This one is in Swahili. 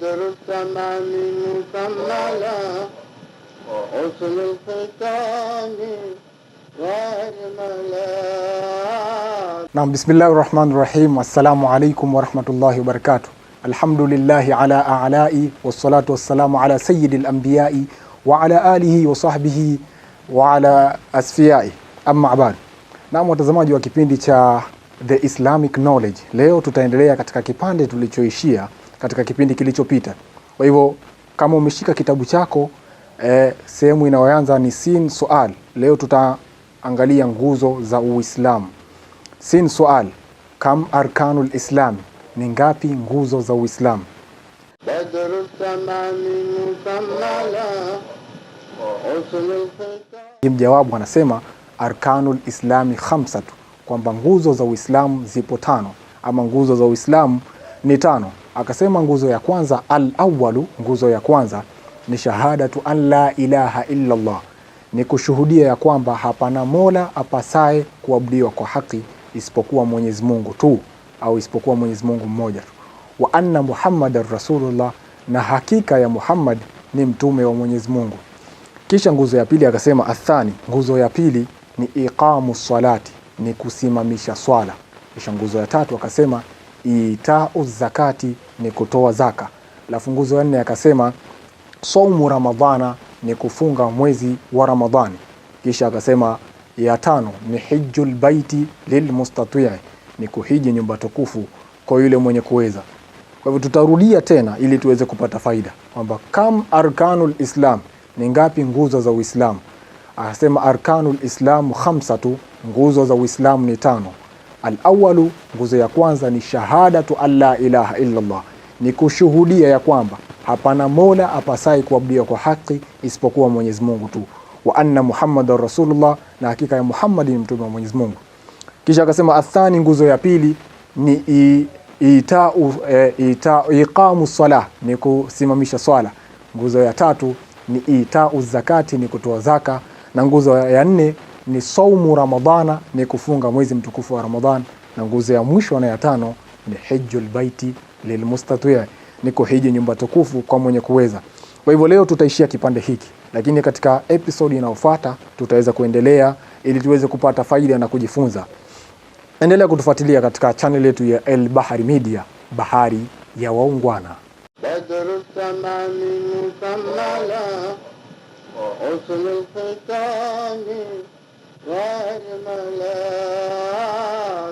بدر التمام مكملا وحسن الختام Naam, bismillahir rahmanir rahim. Assalamu alaikum warahmatullahi wabarakatuh. Alhamdulillahi ala a'lai wassalatu wassalamu ala sayyidil anbiya'i wa ala alihi wa sahbihi wa ala asfiyai, amma ba'd. Naam, watazamaji wa kipindi cha The Islamic Knowledge, leo tutaendelea katika kipande tulichoishia katika kipindi kilichopita. Kwa hivyo kama umeshika kitabu chako, sehemu inayoanza ni sin sual. Leo tutaangalia nguzo za Uislamu. Sin sual, kam arkanul islam, ni ngapi nguzo za Uislamu? بدر التمام مكملا وحسن الختام. Jawabu anasema arkanul islami khamsatu, kwamba nguzo za Uislamu zipo tano, ama nguzo za Uislamu ni tano. Akasema nguzo ya kwanza, al-awwalu, nguzo ya kwanza ni shahadatu an la ilaha illa Allah, ni kushuhudia ya kwamba hapana mola apasaye kuabudiwa kwa haki isipokuwa Mwenyezi Mungu tu, au isipokuwa Mwenyezi Mungu mmoja tu. Wa anna Muhammadar Rasulullah, na hakika ya Muhammad ni mtume wa Mwenyezi Mungu. Kisha nguzo ya pili akasema athani, nguzo ya pili ni iqamu salati, ni kusimamisha swala. Kisha nguzo ya tatu akasema itau zakati, ni kutoa zaka. Alafu nguzo ya nne akasema saumu ramadhana, ni kufunga mwezi wa Ramadhani. Kisha akasema ya tano ni hijjul baiti lilmustati', ni kuhiji nyumba tukufu kwa yule mwenye kuweza. Kwa hivyo tutarudia tena ili tuweze kupata faida kwamba kam arkanul islam, ni ngapi nguzo za Uislamu. Akasema arkanul islamu khamsatu, nguzo za Uislamu ni tano. Al-awwalu, nguzo ya kwanza ni shahadatu alla ilaha illa Allah, ni kushuhudia ya kwamba hapana mola apasai kuabudiwa kwa haki isipokuwa Mwenyezi Mungu tu. Wa anna Muhammadar Rasulullah, na hakika ya Muhammad ni mtume wa Mwenyezi Mungu. Kisha akasema athani, nguzo ya pili ni iqamu salah, ni kusimamisha swala. Nguzo ya tatu ni itau zakati, ni kutoa zaka. Na nguzo ya nne ni saumu ramadhana, ni kufunga mwezi mtukufu wa Ramadhan. Na nguzo ya mwisho na ya tano ni hijjul baiti lilmustati', ni kuhiji nyumba tukufu kwa mwenye kuweza. Kwa hivyo leo tutaishia kipande hiki, lakini katika episode inayofuata tutaweza kuendelea ili tuweze kupata faida na kujifunza. Endelea kutufuatilia katika channel yetu ya El Bahari Media, bahari ya waungwana. بدر التمام مكملا وحسن الختام غير ملا.